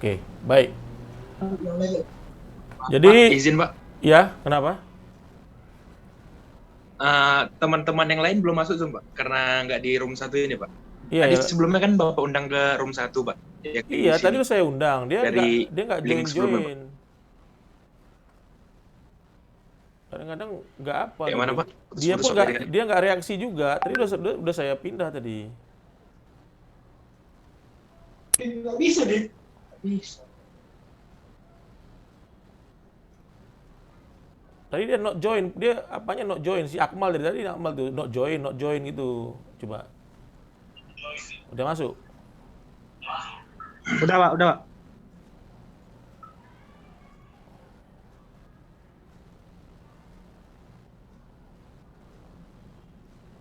Oke, baik. Pak, Jadi, izin Pak. ya, kenapa? Teman-teman yang lain belum masuk Zoom Pak, karena nggak di room satu ini Pak. Iya, Tadi ya. sebelumnya kan Bapak undang ke room satu Pak, yang di Iya, tadi sini. udah saya undang. Dari Dia nggak link join sebelumnya Pak. join. Kadang-kadang nggak apa Kayak mana gitu. Pak? Dia Putus-putus pun Pak nggak tadi kan? dia nggak reaksi juga. Tadi udah saya pindah tadi. Nggak bisa deh. Nggak bisa. Tadi dia not join. Dia apanya not join? Si Akmal dari tadi Akmal tuh not join gitu. Coba. Udah masuk. Udah Pak.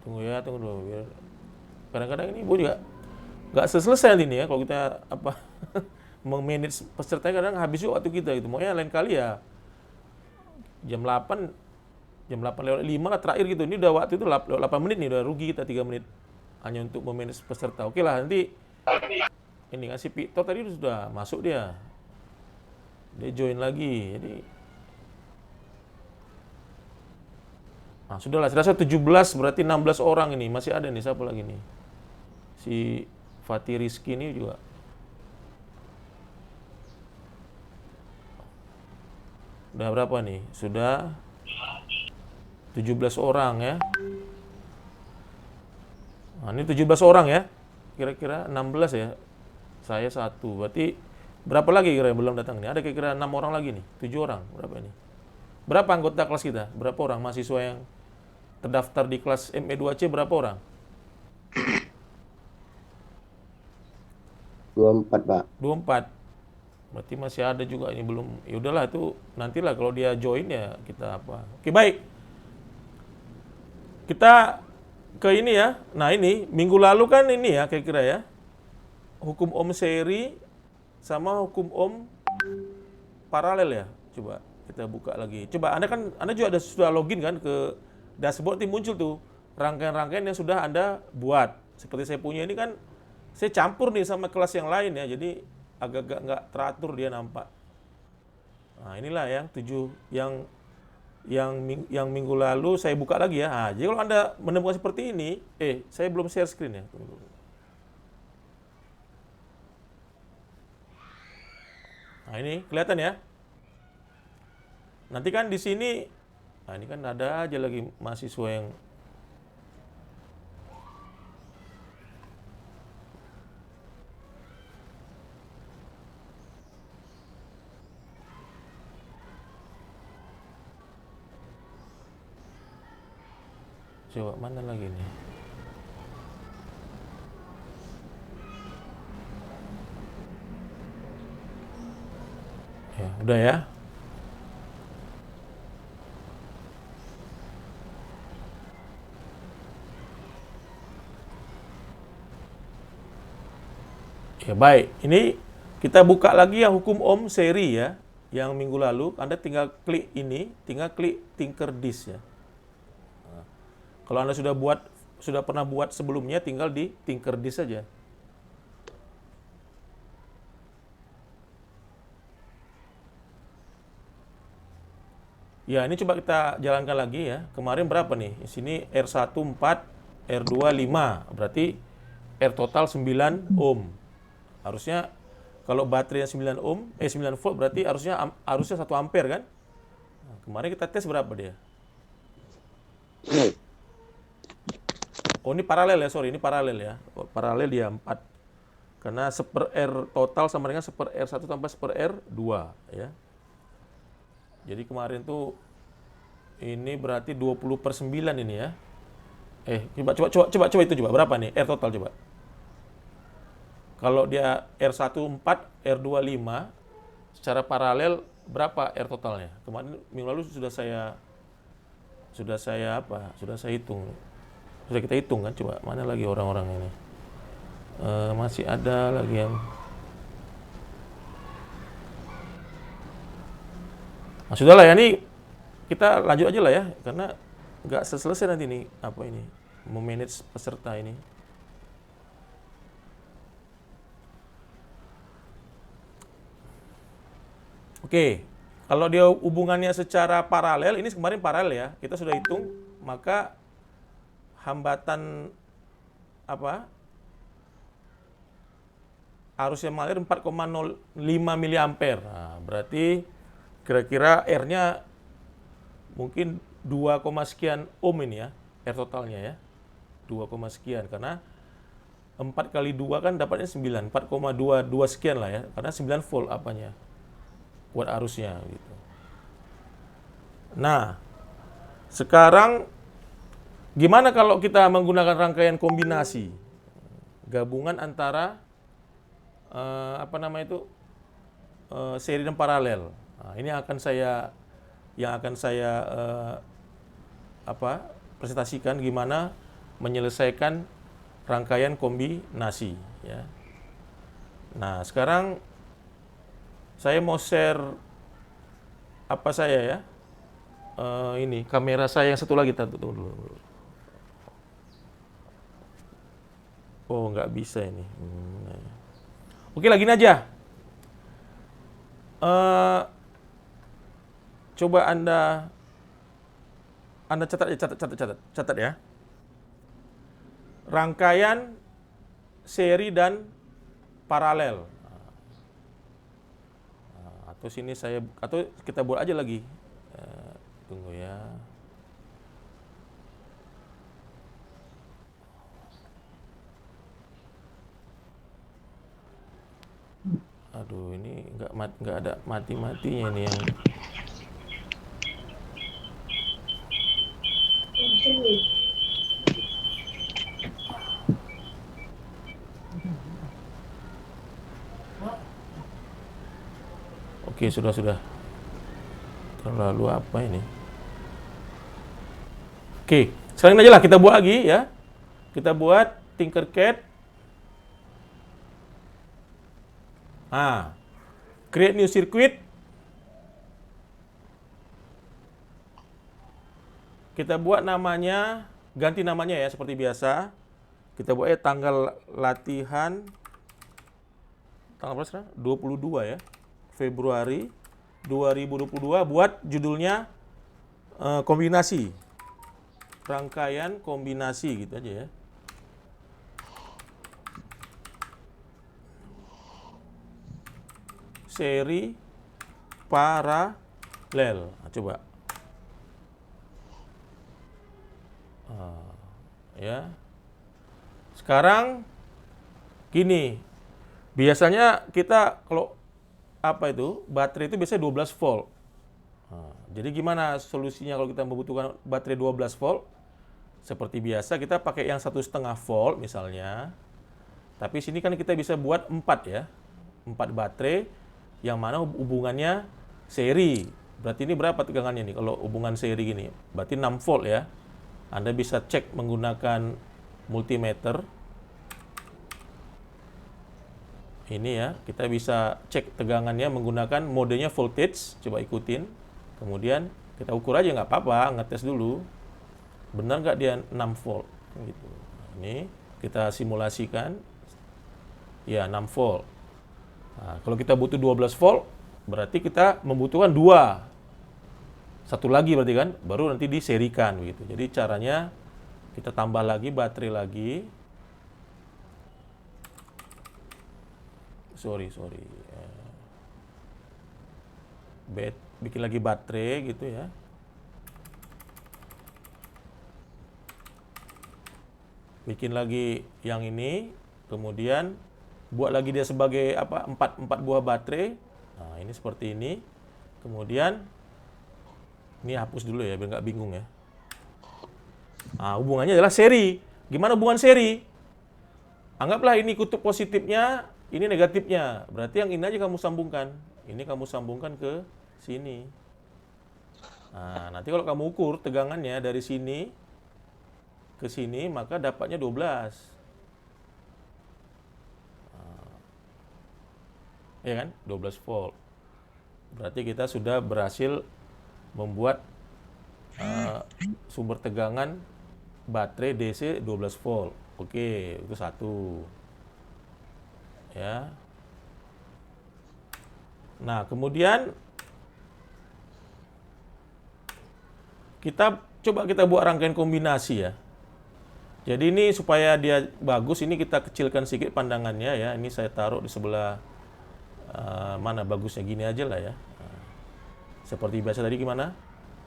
Tunggu ya, tunggu dulu. Biar kadang-kadang ini Bu juga nggak selesai nanti nih ya kalau kita apa memanage peserta kadang habis juga waktu kita gitu. Maunya lain kali ya jam 8 lewat 5 lah terakhir gitu. Ini udah waktu itu lewat 8 menit nih, udah rugi kita 3 menit hanya untuk memanage peserta. Oke lah, nanti ini kan si Victor tadi sudah masuk dia. Dia join lagi. Jadi sudahlah, saya rasa 17 berarti 16 orang ini. Masih ada nih siapa lagi nih? Si Fatih Rizky ini juga. Udah berapa nih? Sudah 17 orang ya. Nah, ini 17 orang ya. Kira-kira 16 ya. Saya satu. Berarti berapa lagi kira yang belum datang nih? Ada kira-kira 6 orang lagi nih. 7 orang. Berapa ini? Berapa anggota kelas kita? Berapa orang mahasiswa yang terdaftar di kelas ME2C berapa orang? 24, Pak. 24. Berarti masih ada juga ini belum. Ya udahlah itu nantilah kalau dia join ya kita apa. Oke, baik. Kita ke ini ya. Nah, ini minggu lalu kan ini ya kira-kira ya. Hukum Om seri sama hukum Om paralel ya. Coba kita buka lagi. Coba Anda juga sudah login kan ke dashboard, nanti muncul tuh rangkaian-rangkaian yang sudah Anda buat. Seperti saya punya ini kan saya campur nih sama kelas yang lain ya. Jadi agak-agak nggak teratur dia nampak. Nah, inilah yang 7 yang minggu lalu saya buka lagi ya. Nah, jadi kalau Anda menemukan seperti ini, saya belum share screen ya. Tunggu dulu. Nah, ini kelihatan ya. Nanti kan di sini, nah ini kan ada aja lagi mahasiswa yang coba mana lagi nih? Ya, udah ya. Ya baik, ini kita buka lagi yang hukum Om seri ya, yang minggu lalu. Anda tinggal klik ini, tinggal klik Tinkerdisk ya. Nah, kalau Anda sudah pernah buat sebelumnya, tinggal di Tinkerdisk saja. Ya, ini coba kita jalankan lagi ya. Kemarin berapa nih? Di sini R1 4, R2 5. Berarti R total 9 ohm. Harusnya kalau baterainya 9 ohm, 9 volt berarti harusnya 1 ampere kan? Nah, kemarin kita tes berapa dia? Oh, ini paralel ya, sorry, ini paralel ya. Oh, paralel dia 4. Karena 1/R total sama dengan 1/R1 tambah 1/R2 ya. Jadi kemarin tuh ini berarti 20/9 ini ya. Coba itu coba berapa nih R total coba. Kalau dia R1 4, R2 5 secara paralel berapa R totalnya? Kemarin minggu lalu sudah saya hitung. Sudah kita hitung kan, coba mana lagi orang-orang ini. Masih ada lagi yang Nah, sudahlah ya, ini kita lanjut aja lah ya, karena nggak selesai nanti nih, apa ini, memanage peserta ini. Oke, kalau dia hubungannya secara paralel, ini kemarin paralel ya, kita sudah hitung, maka hambatan apa? Arus yang mengalir 4,05 miliampere. Nah, berarti kira-kira R-nya mungkin 2, sekian ohm ini ya, R totalnya ya. 2, sekian, karena 4 kali 2 kan dapatnya 9, 4,22 sekian lah ya, karena 9 volt apanya, kuat arusnya gitu. Nah, sekarang gimana kalau kita menggunakan rangkaian kombinasi? Gabungan antara seri dan paralel. Nah, ini yang akan saya presentasikan gimana menyelesaikan rangkaian kombinasi ya. Nah, sekarang saya mau share ini kamera saya yang satu lagi, tunggu dulu. Oh, nggak bisa ini. Oke, lagi aja. Coba Anda catat ya. Rangkaian seri dan paralel. Atau kita buat aja lagi. Tunggu ya. Aduh, ini nggak ada mati-matinya ini yang. Oke, sudah. Terlalu apa ini? Oke, sekarang aja lah kita buat lagi ya. Kita buat Tinkercad. Create new circuit. Kita buat namanya, ganti namanya ya seperti biasa. Kita buat tanggal latihan, tanggal berapa sekarang? 22 ya, Februari 2022. Buat judulnya kombinasi. Rangkaian kombinasi gitu aja ya. Seri paralel. Nah, coba. Ya. Sekarang gini. Biasanya kita kalau baterai itu biasanya 12 volt. Jadi gimana solusinya kalau kita membutuhkan baterai 12 volt? Seperti biasa kita pakai yang 1,5 volt misalnya. Tapi sini kan kita bisa buat 4 ya. 4 baterai yang mana hubungannya seri. Berarti ini berapa tegangannya nih kalau hubungan seri gini? Berarti 6 volt ya. Anda bisa cek menggunakan multimeter. Ini ya, kita bisa cek tegangannya menggunakan modenya voltage. Coba ikutin. Kemudian kita ukur aja, nggak apa-apa, ngetes dulu. Benar nggak dia 6 volt? Gitu. Ini kita simulasikan. Ya, 6 volt. Nah, kalau kita butuh 12 volt, berarti kita membutuhkan 2. Satu lagi berarti kan, baru nanti diserikan gitu. Jadi caranya kita tambah lagi baterai lagi. Sorry. Bikin lagi baterai gitu ya. Bikin lagi yang ini, kemudian buat lagi dia sebagai 4 buah baterai. Nah, ini seperti ini. Kemudian ini hapus dulu ya biar nggak bingung ya. Nah, hubungannya adalah seri. Gimana hubungan seri? Anggaplah ini kutub positifnya, ini negatifnya. Berarti yang ini aja kamu sambungkan. Ini kamu sambungkan ke sini. Nah, nanti kalau kamu ukur tegangannya dari sini ke sini, maka dapatnya 12. Ya kan? 12 volt. Berarti kita sudah berhasil membuat sumber tegangan baterai DC 12 volt. Oke, itu satu. Ya. Nah, kemudian kita buat rangkaian kombinasi ya. Jadi ini supaya dia bagus, ini kita kecilkan sedikit pandangannya ya. Ini saya taruh di sebelah mana bagusnya, gini aja lah ya. Seperti biasa tadi gimana?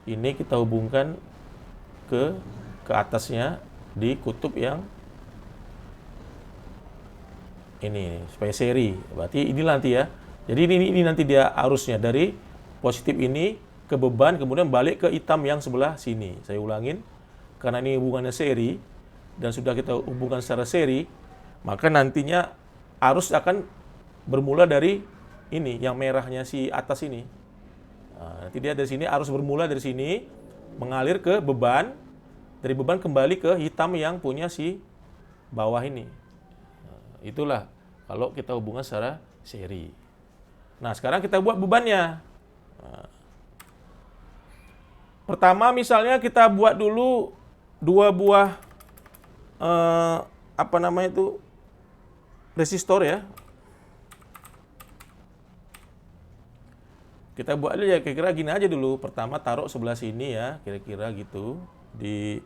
Ini kita hubungkan ke atasnya di kutub yang ini supaya seri. Berarti ini nanti ya. Jadi ini nanti dia arusnya dari positif ini ke beban, kemudian balik ke hitam yang sebelah sini. Saya ulangin, karena ini hubungannya seri dan sudah kita hubungkan secara seri, maka nantinya arus akan bermula dari ini, yang merahnya si atas ini. Nah, nanti dia dari sini arus bermula dari sini, mengalir ke beban, dari beban kembali ke hitam yang punya si bawah ini. Itulah kalau kita hubungan secara seri. Nah, sekarang kita buat bebannya. Pertama misalnya kita buat dulu 2 buah resistor ya. Kita buat aja kira-kira gini aja dulu. Pertama taruh sebelah sini ya, kira-kira gitu. Di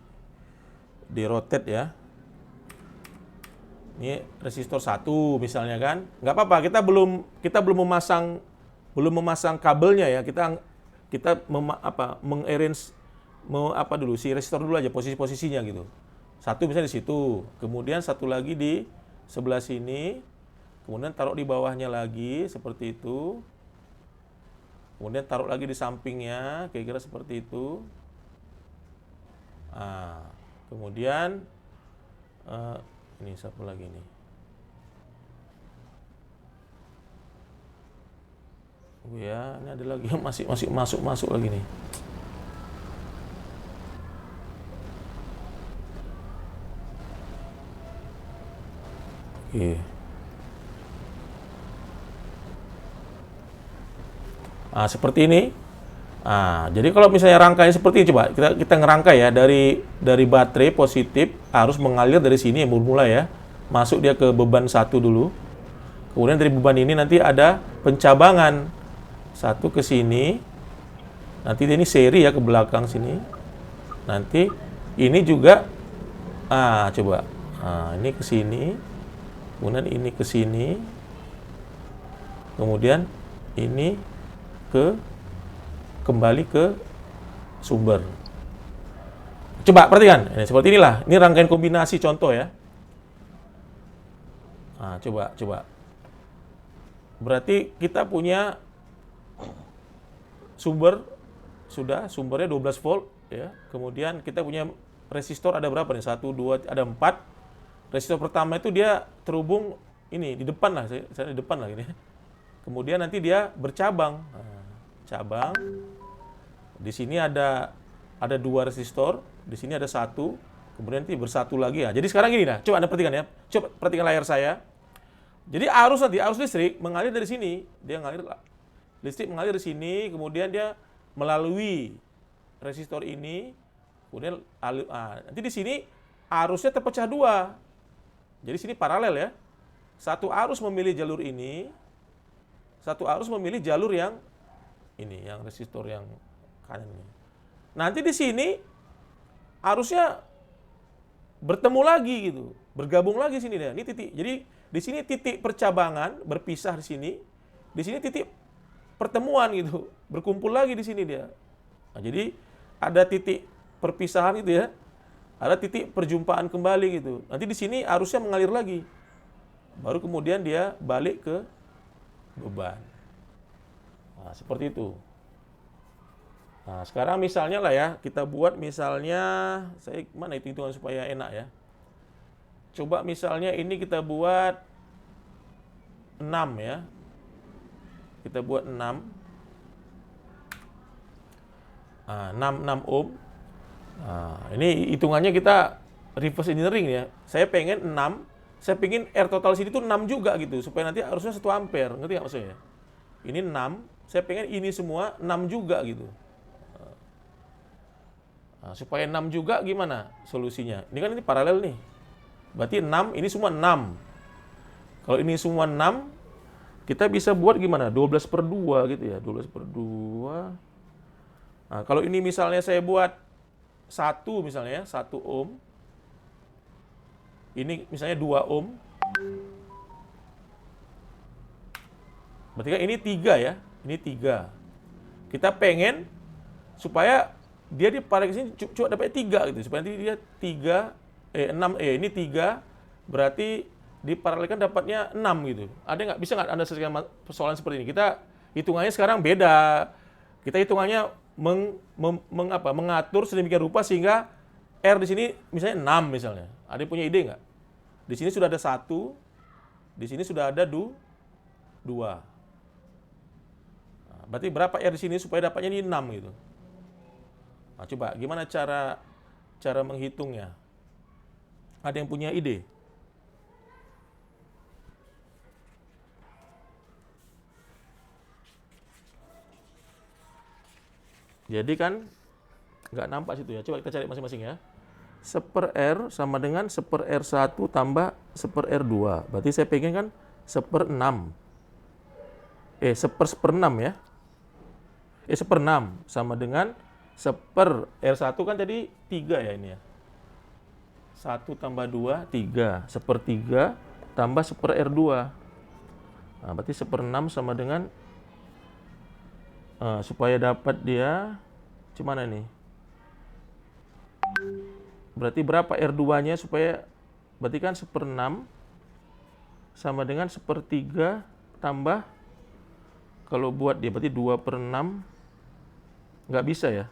rotate ya. Ini resistor 1 misalnya kan. Nggak apa-apa, kita belum memasang kabelnya ya. Kita mengarrange dulu si resistor dulu aja posisinya gitu. Satu misalnya di situ, kemudian satu lagi di sebelah sini, kemudian taruh di bawahnya lagi seperti itu. Kemudian taruh lagi di sampingnya, kira-kira seperti itu. Nah, kemudian ini satu lagi nih. Oh ya, ini ada lagi yang masih masuk lagi nih. Oke. Nah, seperti ini. Nah, jadi kalau misalnya rangkaian seperti ini, coba kita ngerangkai ya, dari baterai positif harus mengalir dari sini yang bermula ya, masuk dia ke beban 1 dulu. Kemudian dari beban ini nanti ada pencabangan, 1 ke sini, nanti ini seri ya ke belakang sini. Nanti ini juga, coba, ini ke sini, kemudian ini ke sini, kemudian ini kembali ke sumber. Coba perhatikan, ini seperti inilah. Ini rangkaian kombinasi contoh ya. Nah, coba. Berarti kita punya sumbernya 12 volt ya. Kemudian kita punya resistor ada berapa nih? 1, 2, ada 4. Resistor pertama itu dia terhubung ini di depan lah, saya di depan lah ini. Kemudian nanti dia bercabang. Nah, cabang. Di sini ada 2 resistor, di sini ada 1, kemudian nanti bersatu lagi ya. Jadi sekarang gini nah, coba Anda perhatikan ya. Coba perhatikan layar saya. Jadi arus listrik mengalir dari sini, listrik mengalir di sini, kemudian dia melalui resistor ini, kemudian nanti di sini arusnya terpecah 2. Jadi sini paralel ya. Satu arus memilih jalur ini, satu arus memilih jalur yang ini, yang resistor yang kanan ini. Nanti di sini arusnya bertemu lagi gitu, bergabung lagi sini deh. Ini titik. Jadi di sini titik percabangan berpisah di sini titik pertemuan gitu, berkumpul lagi di sini dia. Nah, jadi ada titik perpisahan gitu ya, ada titik perjumpaan kembali gitu. Nanti di sini arusnya mengalir lagi, baru kemudian dia balik ke beban. Nah, seperti itu. Nah, sekarang misalnya lah ya, kita buat misalnya, mana hitungan supaya enak ya. Coba misalnya ini kita buat 6 ya. Kita buat 6. 6 ohm. Nah, ini hitungannya kita reverse engineering ya. Saya pengen R total sini tuh 6 juga gitu, supaya nanti harusnya 1 ampere. Ngerti nggak maksudnya? Ini 6, saya pengen ini semua 6 juga gitu. Nah, supaya 6 juga gimana solusinya? Ini kan ini paralel nih. Berarti 6, ini semua 6. Kalau ini semua 6, kita bisa buat gimana? 12/2 gitu ya. 12/2. Nah, kalau ini misalnya saya buat 1 misalnya, 1 ohm. Ini misalnya 2 ohm. Berarti kan ini 3 ya, ini 3. Kita pengen supaya dia di paralel ke sini cuma dapat 3 gitu. Supaya nanti dia 6, ini 3, berarti diparalelkan dapatnya 6 gitu. Ada nggak? Bisa nggak Anda selesaikan persoalan seperti ini? Kita hitungannya sekarang beda. Kita hitungannya mengatur sedemikian rupa sehingga R di sini misalnya 6 misalnya. Ada yang punya ide nggak? Di sini sudah ada 1, di sini sudah ada 2. Nah, berarti berapa R di sini supaya dapatnya ini 6 gitu. Nah, coba gimana cara menghitungnya? Ada yang punya ide? Jadi kan nggak nampak situ ya. Coba kita cari masing-masing ya. 1/R sama dengan 1/R1 tambah 1/R2. Berarti saya pengen kan 1/6. 1/6 ya. 1/6 sama dengan 1/R1 kan tadi 3 ya ini ya. 1 tambah 2, 3. 1/3 tambah 1/R2. Nah, berarti 1/6 sama dengan supaya dapat dia gimana nih? Berarti berapa R2-nya supaya berarti kan 1/6 sama dengan 1/3 tambah kalau buat dia berarti 2/6 nggak bisa ya?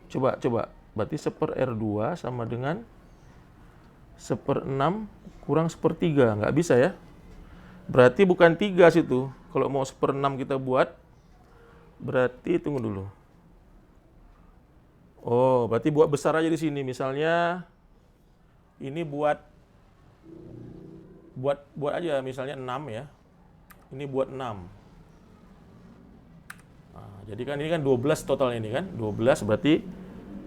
Coba. Berarti 1/R2 sama dengan 1/6 kurang 1/3. Nggak bisa ya? Berarti bukan 3 situ. Kalau mau 1/6 kita buat, berarti tunggu dulu. Oh, berarti buat besar aja di sini. Misalnya, ini buat aja misalnya 6 ya. Ini buat 6. Nah, jadi kan ini kan 12 totalnya ini kan. 12 berarti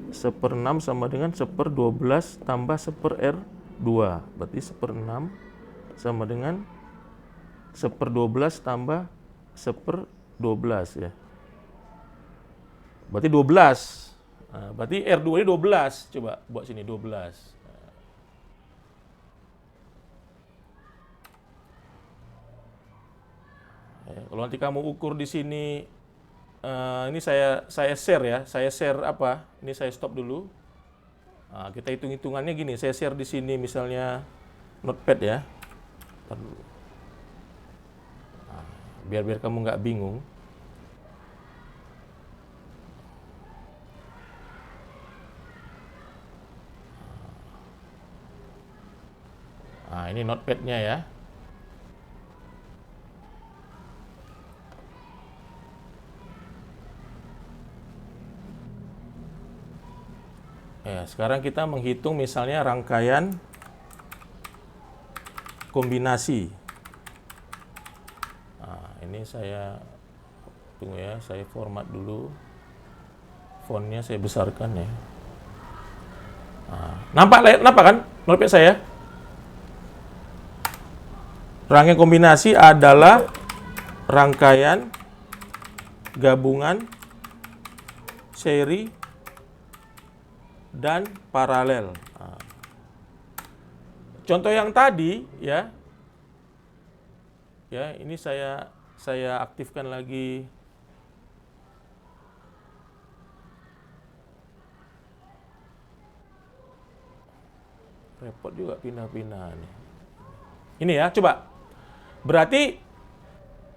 1/6 sama dengan 1/12 tambah 1/R2. Berarti 1/6 sama dengan 1/12 tambah 1/12 ya. Berarti 12. Nah, berarti R2 ini 12. Coba buat sini 12. Kalau nanti kamu ukur di sini, ini saya share ya. Saya share apa? Ini saya stop dulu. Nah, kita hitung-hitungannya gini. Saya share di sini misalnya notepad ya. Ntar dulu. Biar kamu nggak bingung. Nah, ini notepad-nya ya. Ya, sekarang kita menghitung misalnya rangkaian kombinasi. Ini saya tunggu ya, saya format dulu. Fontnya saya besarkan ya. Nampak kan notepad saya? Rangkaian kombinasi adalah rangkaian gabungan, seri, dan paralel. Contoh yang tadi ya, ini saya aktifkan lagi. Repot juga pindah-pindah nih. Ini ya, coba. Berarti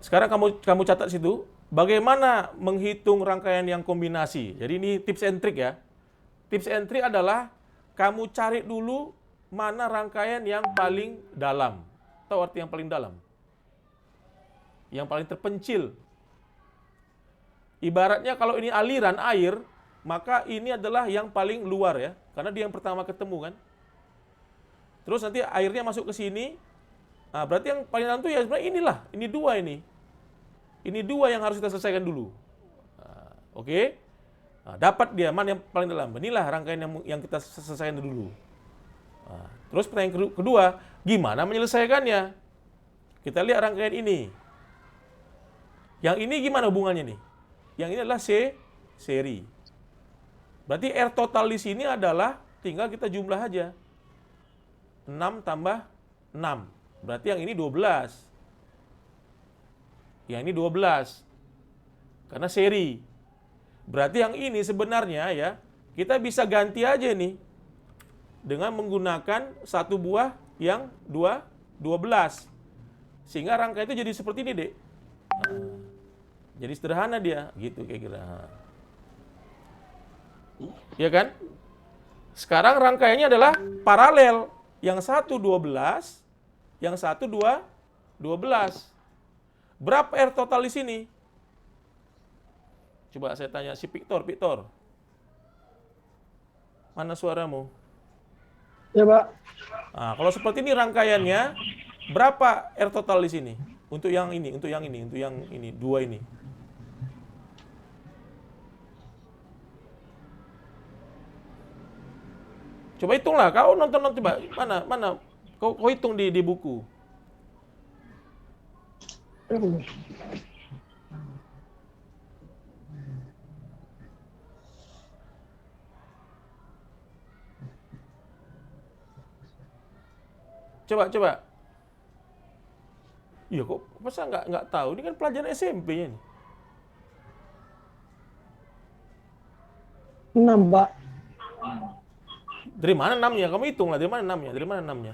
sekarang kamu catat situ bagaimana menghitung rangkaian yang kombinasi. Jadi ini tips and trick ya. Tips and trick adalah kamu cari dulu mana rangkaian yang paling dalam. Tahu arti yang paling dalam? Yang paling terpencil. Ibaratnya kalau ini aliran air, maka ini adalah yang paling luar ya. Karena dia yang pertama ketemu kan. Terus nanti airnya masuk ke sini. Nah, berarti yang paling dalam itu ya sebenarnya inilah. Ini dua ini. Ini dua yang harus kita selesaikan dulu. Oke. Nah, dapat dia mana yang paling dalam. Inilah rangkaian yang kita selesaikan dulu. Terus pertanyaan kedua, gimana menyelesaikannya? Kita lihat rangkaian ini. Yang ini gimana hubungannya nih? Yang ini adalah seri. Berarti R total di sini adalah tinggal kita jumlah aja. 6 tambah 6. Berarti yang ini 12. Yang ini 12. Karena seri. Berarti yang ini sebenarnya ya, kita bisa ganti aja nih. Dengan menggunakan satu buah yang 12. Sehingga rangka itu jadi seperti ini, Dek. Nah, jadi sederhana dia, gitu kira-kira. Ya kan? Sekarang rangkaiannya adalah paralel. Yang satu 12, yang satu 12. Berapa R total di sini? Coba saya tanya si Victor. Mana suaramu? Ya, Pak. Nah, kalau seperti ini rangkaiannya, berapa R total di sini? Untuk yang ini, dua ini. Coba hitunglah, kau nonton coba. Mana? Kau hitung di buku. Coba. Iya kok masa nggak tahu? Ini kan pelajaran SMP-nya nih. 6, Pak. Dari mana 6-nya? Kamu hitung lah, dari mana 6-nya?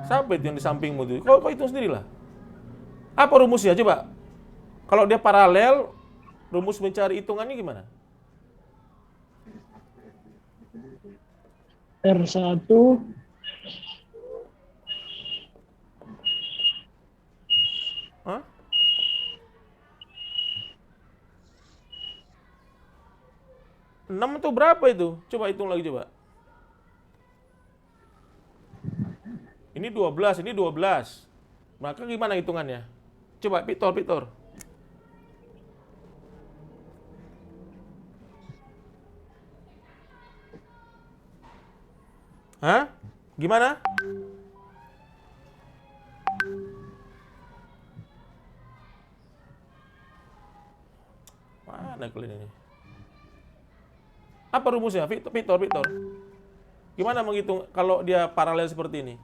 Siapa itu yang di sampingmu tuh? Kau hitung sendirilah. Apa rumusnya? Coba. Kalau dia paralel, rumus mencari hitungannya gimana? R1 Hah? Enam itu berapa itu? Coba hitung lagi coba. Ini 12. Maka gimana hitungannya? Coba Victor. Hah? Gimana? Mana kalian ini? Apa rumusnya? Victor. Gimana menghitung kalau dia paralel seperti ini?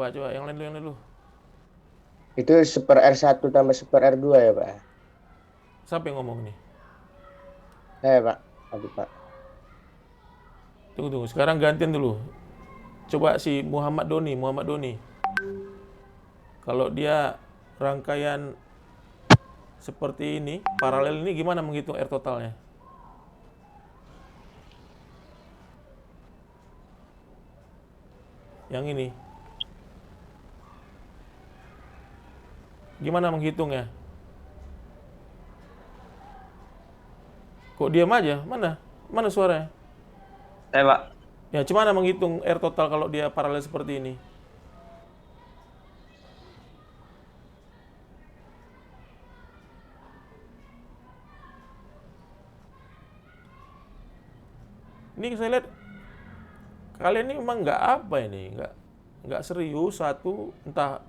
Coba yang lain dulu. Itu seper R1 tambah seper R2 ya, Pak? Siapa yang ngomong nih? Pak. Aduh, Pak. Tunggu. Sekarang gantian dulu. Coba si Muhammad Doni. Kalau dia rangkaian seperti ini, paralel ini gimana menghitung R totalnya? Yang ini. Gimana menghitungnya? Kok diam aja? Mana suaranya? Pak. Ya, gimana menghitung R total kalau dia paralel seperti ini? Ini saya lihat kalian ini memang nggak serius. Satu, entah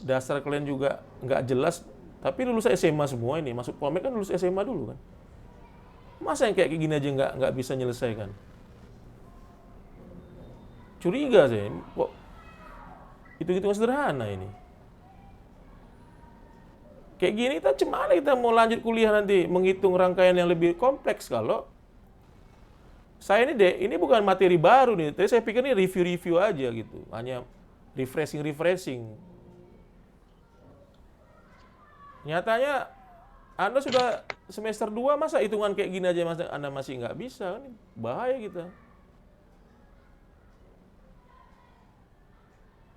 dasar kalian juga nggak jelas. Tapi lulus SMA semua ini, masuk Polmek kan lulus SMA dulu kan. Masa yang kayak gini aja nggak bisa nyelesaikan? Curiga saya, kok hitung-hitungan sederhana ini. Kayak gini kita mau lanjut kuliah nanti menghitung rangkaian yang lebih kompleks kalau saya ini bukan materi baru nih. Tadi saya pikir ini review aja gitu, hanya refreshing. Nyatanya Anda sudah semester 2, masa hitungan kayak gini aja Anda masih nggak bisa kan? Bahaya kita.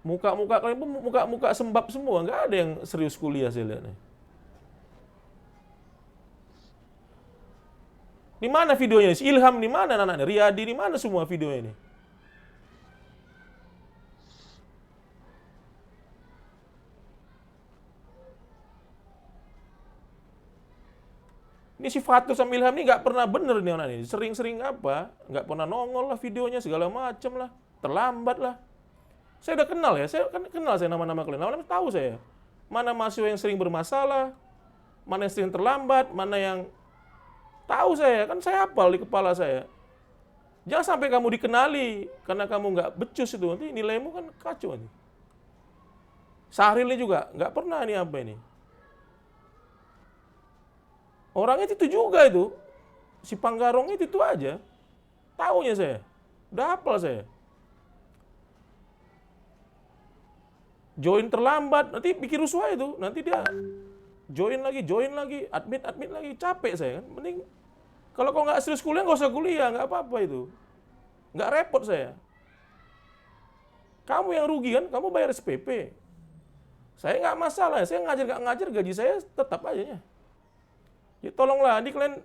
Muka-muka kalian pun muka sembab semua, nggak ada yang serius kuliah saya lihat nih. Di mana videonya? Si Ilham di mana anak-anaknya? Riyadi di mana semua videonya ini? Ini si Fatur sama Ilham ini nggak pernah bener nih anak ini. Sering-sering apa? Nggak pernah nongol lah videonya segala macem lah. Terlambat lah. Saya udah kenal ya. Saya kan kenal saya nama-nama kalian. Nama-nama tahu saya. Mana mahasiswa yang sering bermasalah, mana yang sering terlambat, mana yang tahu saya. Kan saya hafal di kepala saya. Jangan sampai kamu dikenali karena kamu nggak becus itu, nanti nilaimu kan kacau nanti. Sahril ini juga nggak pernah ini apa ini. Orangnya itu juga itu, si Panggarong itu aja, taunya saya, udah hafal saya. Join terlambat, nanti bikin rusuh itu, nanti dia join lagi, admit lagi, capek saya kan. Mending kalau kau nggak serius kuliah, nggak usah kuliah, nggak apa-apa itu. Nggak repot saya. Kamu yang rugi kan, kamu bayar SPP. Saya nggak masalah, saya ngajar nggak ngajar, gaji saya tetap aja ya. Ya tolonglah, ini kalian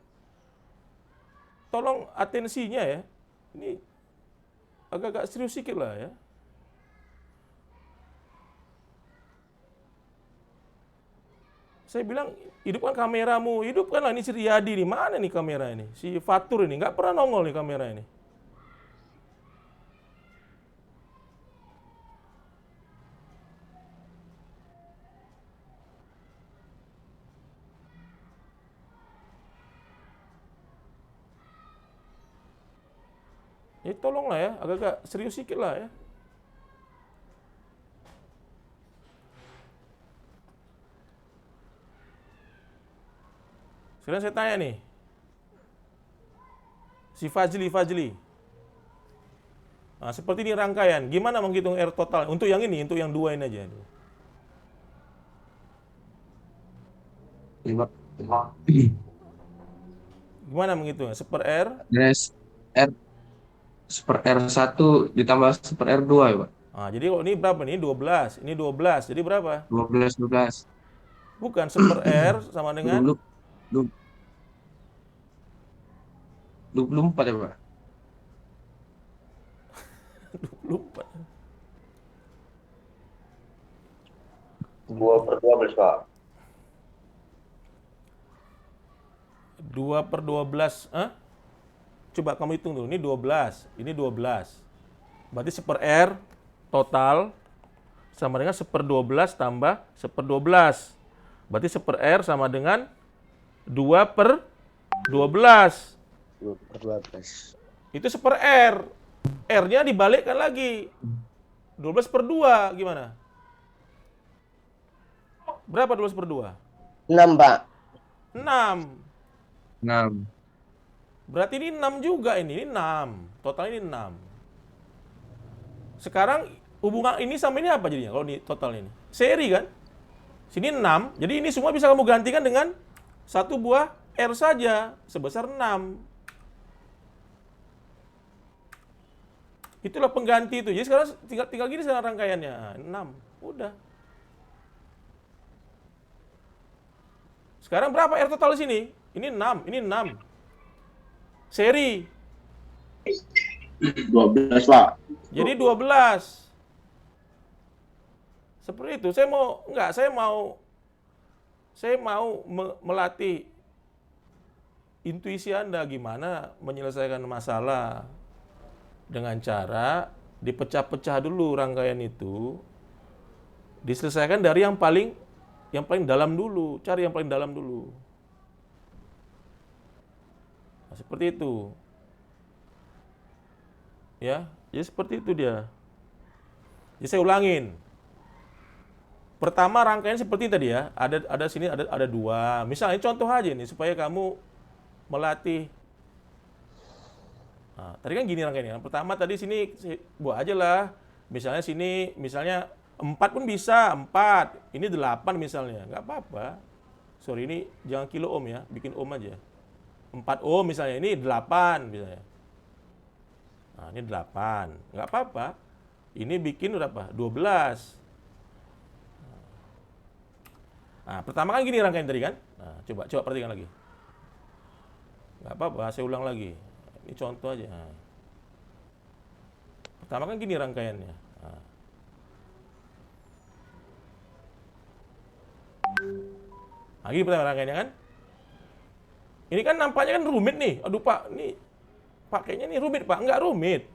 tolong atensinya ya. Ini agak-agak serius sedikit lah ya. Saya bilang, hidupkan kameramu, hidupkanlah ini si Riyadi nih, mana nih kamera ini? Si Fatur ini, nggak pernah nongol nih kamera ini. Ya tolonglah ya, agak-agak serius sedikit lah ya. Sekarang saya tanya nih, si Fajli. Nah, seperti ini rangkaian, gimana menghitung R total? Untuk yang ini, untuk yang dua ini aja. Gimana menghitungnya? Seper R? Yes, seper R1 ditambah seper R2 ya, Pak? Nah, jadi kalau ini berapa nih? 12. Ini 12. Jadi berapa? 12. Bukan, seper R sama dengan 24 ya, Pak? 24. 2/12, Pak. 2/12. Coba kamu hitung dulu. Ini 12. Ini 12. Berarti seper R total sama dengan seper 12 tambah seper 12. Berarti seper R sama dengan 2/12. 2/12. Itu seper R. R-nya dibalikkan lagi. 12/2 gimana? Berapa 12/2? 6, Pak. 6. 6. Berarti ini 6 juga ini 6. Total ini 6. Sekarang hubungan ini sama ini apa jadinya kalau di total ini? Seri kan? Sini 6. Jadi ini semua bisa kamu gantikan dengan satu buah R saja sebesar 6. Itulah pengganti itu. Jadi sekarang tinggal gini sekarang rangkaiannya. 6. Udah. Sekarang berapa R total di sini? Ini 6, ini 6. Seri. 12, Pak. Jadi 12. Seperti itu. Saya mau melatih intuisi Anda gimana menyelesaikan masalah dengan cara dipecah-pecah dulu rangkaian itu. Diselesaikan dari yang paling dalam dulu, cari yang paling dalam dulu. Nah, seperti itu. Ya, jadi seperti itu dia. Jadi saya ulangin. Pertama rangkaian seperti tadi ya, ada sini ada 2. Misalnya contoh aja nih supaya kamu melatih. Nah, tadi kan gini rangkaiannya. Pertama tadi sini buat aja lah. Misalnya sini, misalnya 4 pun bisa, 4. Ini 8 misalnya, nggak apa-apa. Sorry, ini jangan kilo ohm ya, bikin ohm aja. 4 ohm misalnya, ini 8 misalnya. Nah, ini 8, nggak apa-apa. Ini bikin berapa? 12. Nah, pertama kan gini rangkaian tadi kan. Nah, coba perhatikan lagi. Nggak apa-apa, saya ulang lagi. Ini contoh aja. Nah. Pertama kan gini rangkaiannya. Nah, gini pertama rangkaiannya kan. Ini kan nampaknya kan rumit nih. Aduh Pak, ini pakainya nih rumit Pak. Enggak rumit.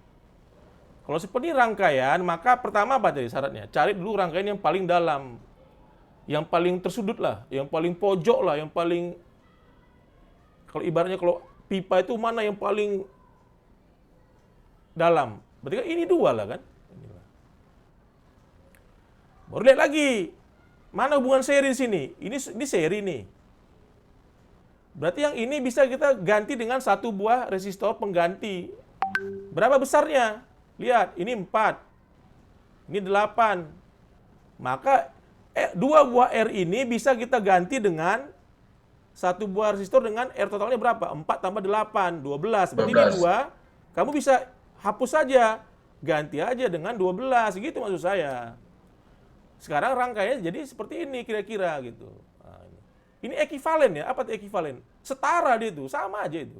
Kalau seperti rangkaian, maka pertama apa tadi syaratnya? Cari dulu rangkaian yang paling dalam. Yang paling tersudut lah. Yang paling pojok lah. Yang paling... Kalau ibaratnya kalau pipa itu mana yang paling dalam? Berarti kan ini dua lah kan? Baru lihat lagi. Mana hubungan seri di sini? Ini seri nih. Berarti yang ini bisa kita ganti dengan satu buah resistor pengganti. Berapa besarnya? Lihat, ini 4. Ini 8. Maka dua buah R ini bisa kita ganti dengan satu buah resistor dengan R totalnya berapa? 4 tambah 8, 12. Berarti ini 2. Kamu bisa hapus saja. Ganti aja dengan 12. Gitu maksud saya. Sekarang rangkaiannya jadi seperti ini kira-kira gitu. Nah, ini ekivalen ya. Apa itu ekivalen? Setara dia itu. Sama aja itu.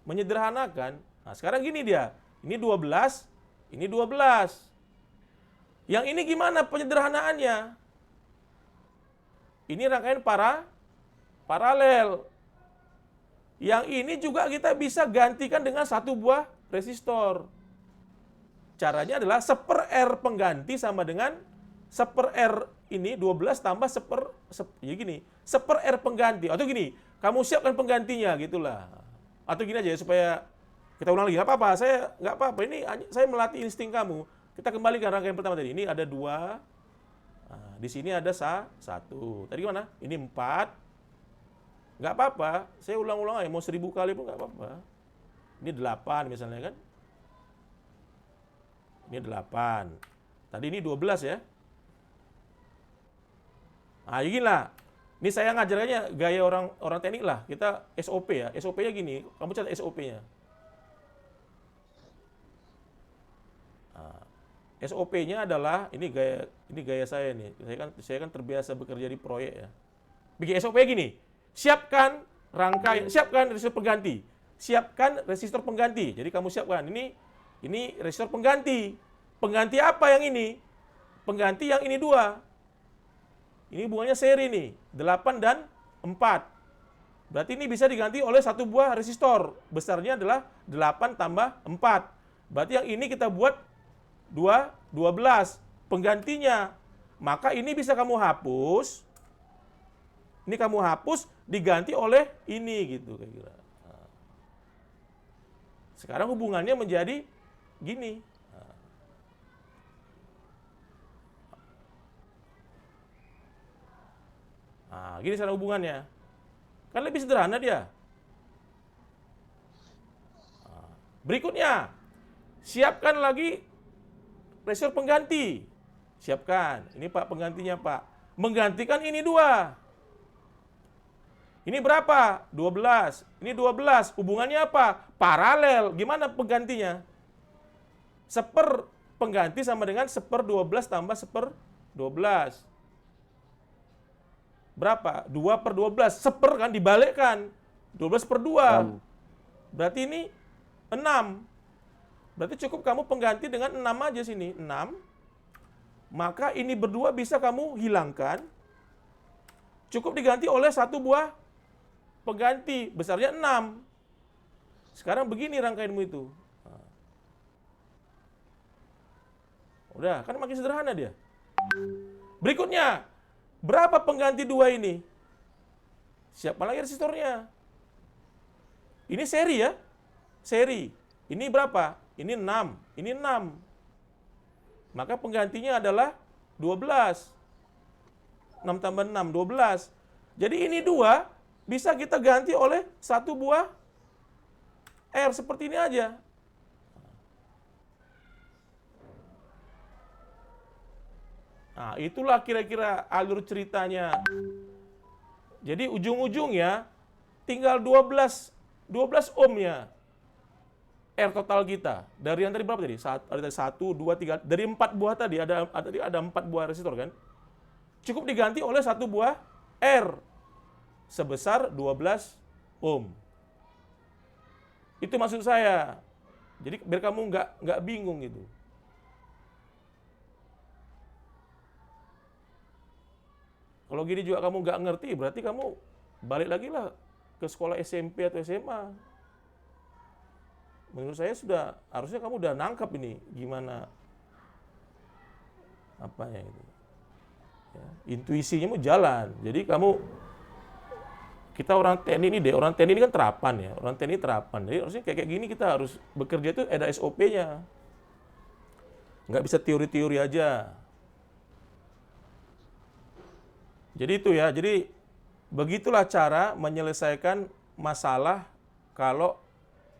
Menyederhanakan. Nah, sekarang gini dia. Ini 12, ini 12. Yang ini gimana penyederhanaannya? Ini rangkaian paralel. Yang ini juga kita bisa gantikan dengan satu buah resistor. Caranya adalah 1/R pengganti sama dengan 1/R ini 12 tambah 1/R pengganti. Atau gini, kamu siapkan penggantinya gitulah. Atau gini aja supaya kita ulang lagi. Nggak apa-apa, nggak apa-apa. Ini saya melatih insting kamu. Kita kembali ke rangkaian pertama tadi. Ini ada 2. Nah, di sini ada 1. Tadi gimana? Ini 4. Nggak apa-apa. Saya ulang-ulang aja. Mau 1000 kali pun nggak apa-apa. Ini 8 misalnya kan. Ini 8. Tadi ini 12 ya. Nah, ginilah. Ini saya ngajarannya gaya orang teknik lah. Kita SOP ya. SOP-nya gini. Kamu catat SOP-nya. Nah, SOP-nya adalah ini gaya saya nih. Saya kan terbiasa bekerja di proyek ya. Bikin SOP gini. Siapkan rangkaian, siapkan resistor pengganti. Siapkan resistor pengganti. Jadi kamu siapkan ini resistor pengganti. Pengganti apa yang ini? Pengganti yang ini 2. Ini hubungannya seri nih, 8 dan 4. Berarti ini bisa diganti oleh satu buah resistor. Besarnya adalah 8 tambah 4. Berarti yang ini kita buat 12. Penggantinya. Maka ini bisa kamu hapus. Ini kamu hapus, diganti oleh ini gitu kira-kira. Nah. Sekarang hubungannya menjadi gini. Nah, gini cara hubungannya. Kan lebih sederhana dia. Nah, berikutnya, siapkan lagi resistor pengganti. Siapkan. Ini Pak penggantinya Pak. Menggantikan ini 2. Ini berapa? 12. Ini 12. Hubungannya apa? Paralel. Gimana penggantinya? Pengganti sama dengan 1/12 tambah 1/12. Berapa? 2/12. Kan dibalikkan. 12/2. Berarti ini 6. Berarti cukup kamu pengganti dengan 6 aja sini. 6. Maka ini berdua bisa kamu hilangkan. Cukup diganti oleh satu buah pengganti. Besarnya 6. Sekarang begini rangkaianmu itu. Udah, kan makin sederhana dia. Berikutnya. Berapa pengganti 2 ini? Siapa lagi resistornya? Ini seri ya? Seri. Ini berapa? Ini 6. Ini 6. Maka penggantinya adalah 12. 6 tambah 6, 12. Jadi ini 2 bisa kita ganti oleh satu buah R seperti ini aja. Nah, itulah kira-kira alur ceritanya. Jadi ujung-ujungnya tinggal 12 ohmnya R total kita. Dari yang tadi berapa tadi? Ada 1, 2, 3. Dari 4 buah tadi ada 4 buah resistor kan? Cukup diganti oleh satu buah R sebesar 12 ohm. Itu maksud saya. Jadi biar kamu nggak bingung gitu. Kalau gini juga kamu nggak ngerti, berarti kamu balik lagi lah ke sekolah SMP atau SMA. Menurut saya harusnya kamu udah nangkap ini gimana apa ya itu. Ya, intuisinya mau jalan. Jadi kita orang TNI ini orang TNI ini kan terapan ya, orang TNI terapan. Jadi harusnya kayak gini kita harus bekerja itu ada SOP-nya. Nggak bisa teori-teori aja. Jadi itu ya, jadi begitulah cara menyelesaikan masalah kalau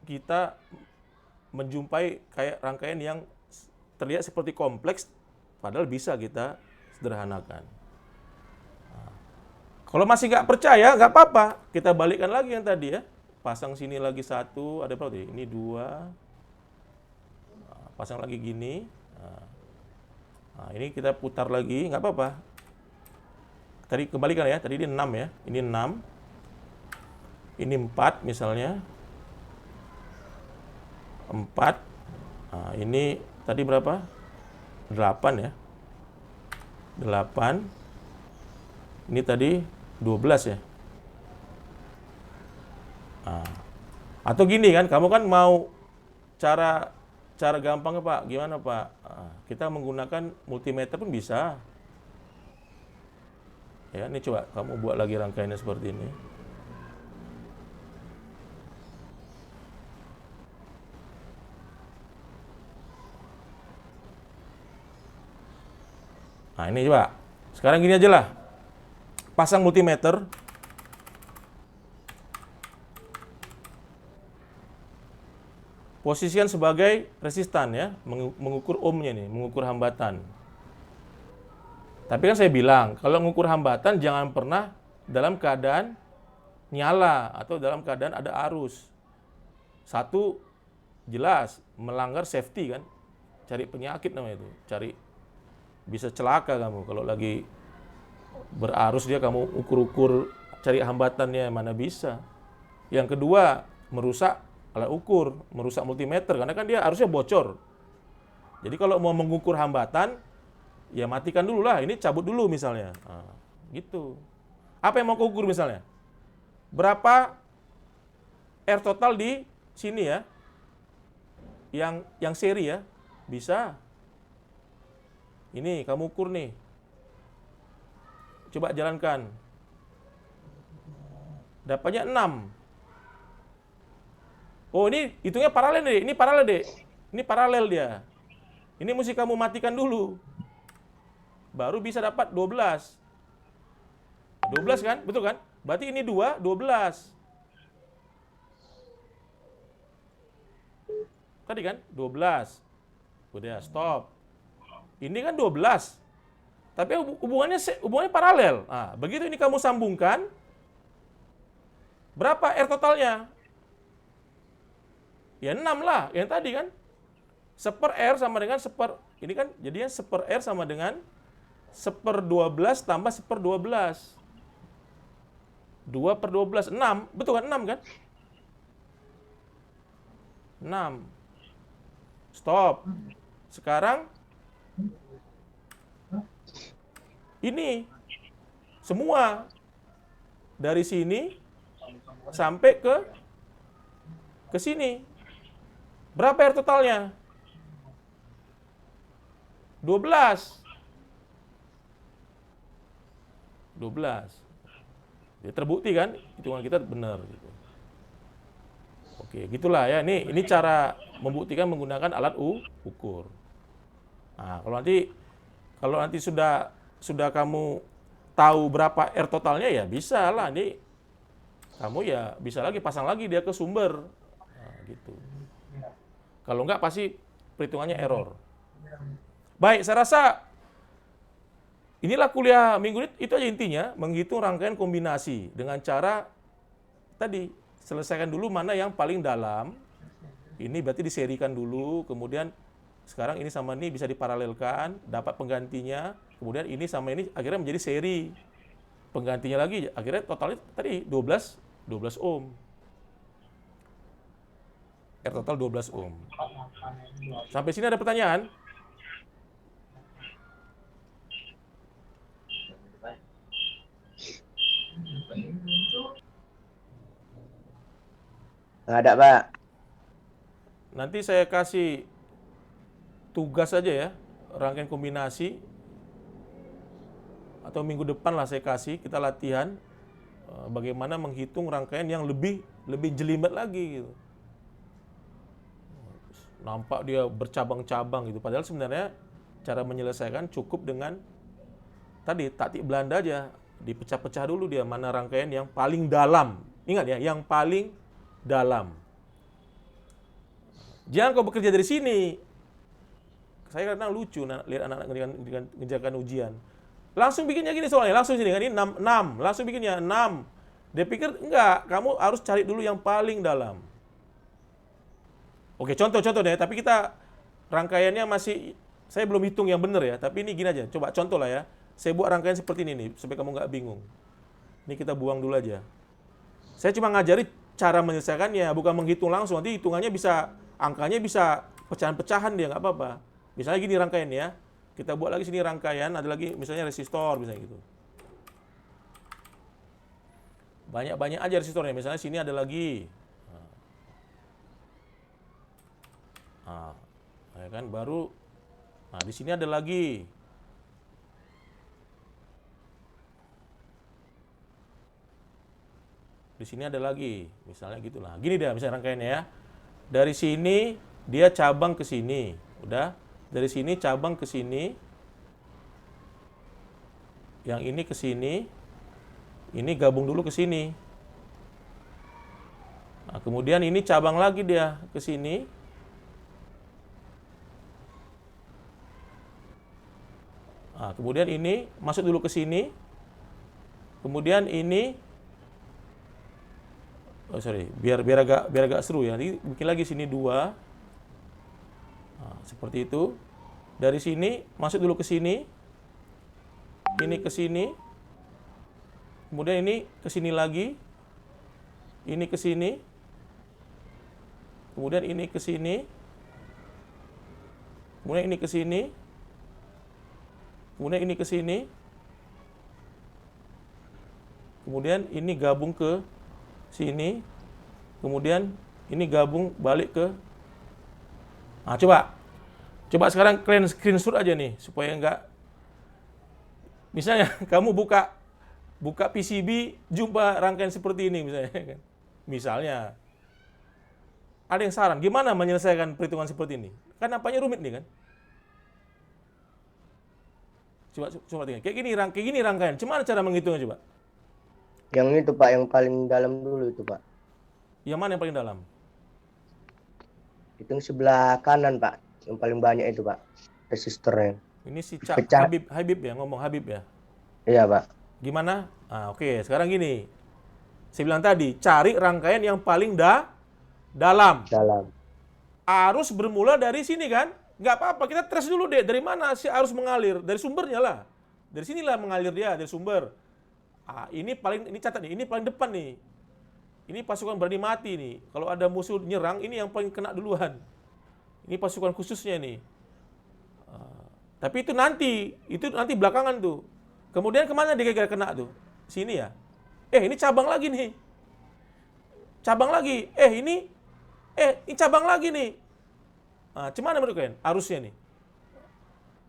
kita menjumpai kayak rangkaian yang terlihat seperti kompleks, padahal bisa kita sederhanakan. Nah, kalau masih nggak percaya, nggak apa-apa, kita balikkan lagi yang tadi ya. Pasang sini lagi 1, ada berapa tadi? Ini 2, nah, pasang lagi gini. Nah, ini kita putar lagi, nggak apa-apa. Tadi kembalikan ya, tadi ini 6 ya, ini 6, ini 4 misalnya, 4, nah ini tadi berapa? 8 ya, 8, ini tadi 12 ya. Nah, atau gini kan, kamu kan mau cara gampangnya Pak, gimana Pak? Nah, kita menggunakan multimeter pun bisa. Ya, ini coba kamu buat lagi rangkaiannya seperti ini. Nah, ini coba. Sekarang gini aja lah. Pasang multimeter. Posisikan sebagai resistan ya, mengukur ohmnya nih, mengukur hambatan. Tapi kan saya bilang, kalau mengukur hambatan jangan pernah dalam keadaan nyala atau dalam keadaan ada arus. Satu, jelas melanggar safety kan, cari penyakit namanya itu, bisa celaka kamu kalau lagi berarus dia kamu ukur-ukur cari hambatannya, mana bisa. Yang kedua, merusak alat ukur, merusak multimeter karena kan dia arusnya bocor. Jadi kalau mau mengukur hambatan, ya matikan dulu lah, ini cabut dulu misalnya. Nah, gitu. Apa yang mau kau ukur misalnya? Berapa R total di sini ya? Yang seri ya? Bisa. Ini kamu ukur nih. Coba jalankan. Dapatnya 6. Oh, ini hitungnya paralel deh. Ini paralel deh. Ini paralel dia. Ini mesti kamu matikan dulu. Baru bisa dapat 12. 12 kan? Betul kan? Berarti ini 2, 12. Tadi kan? 12. Udah, stop. Ini kan 12. Tapi hubungannya paralel. Nah, begitu ini kamu sambungkan, berapa R totalnya? Ya 6 lah, yang tadi kan. 1/R sama dengan ini kan jadinya 1/R sama dengan 1/12 tambah 1/12. 2/12, 6. Betul kan? 6 kan? 6. Stop. Sekarang ini semua dari sini sampai ke sini. Berapa R totalnya? 12. 12. Ya, terbukti kan hitungan kita benar gitu. Oke, gitulah ya. Ini cara membuktikan menggunakan alat ukur. Nah, kalau nanti sudah kamu tahu berapa R totalnya ya bisa lah nih. Kamu ya bisa lagi pasang lagi dia ke sumber. Nah, gitu. Kalau enggak pasti perhitungannya error. Baik, saya rasa inilah kuliah minggu ini, itu aja intinya, menghitung rangkaian kombinasi dengan cara tadi, selesaikan dulu mana yang paling dalam, ini berarti diserikan dulu, kemudian sekarang ini sama ini bisa diparalelkan, dapat penggantinya, kemudian ini sama ini akhirnya menjadi seri. Penggantinya lagi, akhirnya totalnya tadi 12 ohm. R total 12 ohm. Sampai sini ada pertanyaan? Nggak ada, Pak. Nanti saya kasih tugas aja ya, rangkaian kombinasi. Atau minggu depan lah saya kasih, kita latihan bagaimana menghitung rangkaian yang lebih jelimet lagi gitu. Nampak dia bercabang-cabang gitu. Padahal sebenarnya cara menyelesaikan cukup dengan tadi taktik Belanda aja. Dipecah-pecah dulu dia mana rangkaian yang paling dalam. Ingat ya, yang paling dalam. Jangan kau bekerja dari sini. Saya kadang lucu lihat anak-anak ngerjakan ujian. Langsung bikinnya gini soalnya, langsung sini kan ini 6, langsung bikinnya 6. Dia pikir enggak, kamu harus cari dulu yang paling dalam. Oke, contoh deh, tapi kita rangkaiannya masih saya belum hitung yang benar ya, tapi ini gini aja, coba contoh lah ya. Saya buat rangkaian seperti ini nih, supaya kamu nggak bingung. Ini kita buang dulu aja. Saya cuma ngajari cara menyelesaikannya, bukan menghitung langsung. Nanti hitungannya bisa, angkanya bisa pecahan-pecahan dia, nggak apa-apa. Misalnya gini rangkaiannya ya. Kita buat lagi sini rangkaian, ada lagi misalnya resistor, misalnya gitu. Banyak-banyak aja resistornya, misalnya sini ada lagi. Nah, ya kan, baru, nah di sini ada lagi. Di sini ada lagi, misalnya gitulah. Gini deh, misalnya rangkaiannya ya. Dari sini, dia cabang ke sini, udah. Dari sini cabang ke sini, yang ini ke sini, ini gabung dulu ke sini. Nah, kemudian ini cabang lagi dia ke sini. Nah, kemudian ini masuk dulu ke sini. Kemudian ini, biar agak seru ya. Nanti bikin lagi sini 2. Nah, seperti itu. Dari sini masuk dulu ke sini. Ini ke sini. Kemudian ini ke sini lagi. Ini ke sini. Kemudian ini ke sini. Kemudian ini ke sini. Kemudian ini ke sini. Kemudian ini gabung ke sini. Kemudian ini gabung balik ke. Nah, coba sekarang kalian screenshot aja nih supaya enggak. Misalnya kamu buka PCB jumpa rangkaian seperti ini misalnya kan. Misalnya ada yang saran gimana menyelesaikan perhitungan seperti ini? Kan nampaknya rumit nih kan? Coba tinggal. Kayak gini rangkaian. Gimana cara menghitungnya coba? Yang itu, Pak, yang paling dalam dulu itu, Pak. Yang mana yang paling dalam? Hitung sebelah kanan, Pak. Yang paling banyak itu, Pak. Resistornya. Ini si Cak Pecah. Habib ya, ngomong Habib ya. Iya, Pak. Gimana? Ah, oke, sekarang gini. Saya bilang tadi, cari rangkaian yang paling dalam. Dalam. Arus bermula dari sini kan? Nggak apa-apa, kita trace dulu deh. Dari mana sih arus mengalir? Dari sumbernya lah. Dari sinilah mengalir dia, dari sumber. Ah, ini catat nih, ini paling depan nih. Ini pasukan berani mati nih. Kalau ada musuh nyerang, ini yang paling kena duluan. Ini pasukan khususnya nih. Tapi itu nanti belakangan tuh. Kemudian kemana dia kira kena tuh? Sini ya. Ini cabang lagi nih. Cabang lagi. Ini cabang lagi nih. Nah, gimana menurut kalian arusnya nih?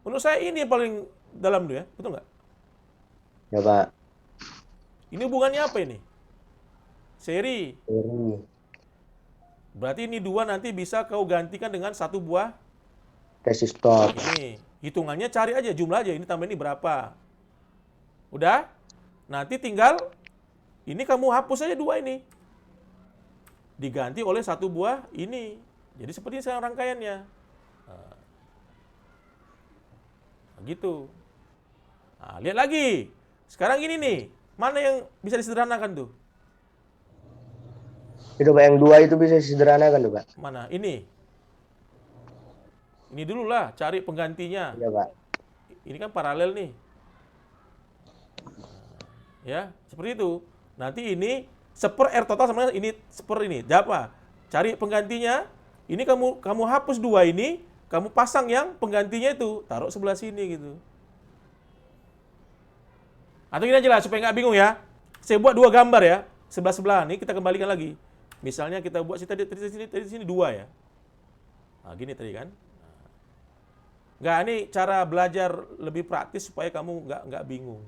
Menurut saya ini yang paling dalam tuh ya, betul nggak? Ya, Pak. Ini hubungannya apa ini? Seri. Berarti ini 2 nanti bisa kau gantikan dengan 1 buah Resistor. ini. Hitungannya cari aja jumlah aja, ini tambah ini berapa. Udah? Nanti tinggal ini kamu hapus aja 2 ini. Diganti oleh 1 buah ini. Jadi seperti ini rangkaiannya. Nah, gitu. Nah, lihat lagi. Sekarang ini nih, mana yang bisa disederhanakan tuh? Itu, Pak, yang 2 itu bisa disederhanakan tuh, Pak. Mana? Ini. Ini dulu lah, cari penggantinya. Iya, Pak. Ini kan paralel nih. Ya, seperti itu. Nanti ini 1/R total sama ini 1/R ini. Apa? Cari penggantinya, Ini kamu hapus 2 ini, kamu pasang yang penggantinya itu, taruh sebelah sini gitu. Atau gini aja lah supaya nggak bingung ya. Saya buat 2 gambar ya, sebelah-sebelah. Nih kita kembalikan lagi. Misalnya kita buat tadi sini 2 ya. Nah, gini tadi kan. Nggak, ini cara belajar lebih praktis supaya kamu nggak bingung.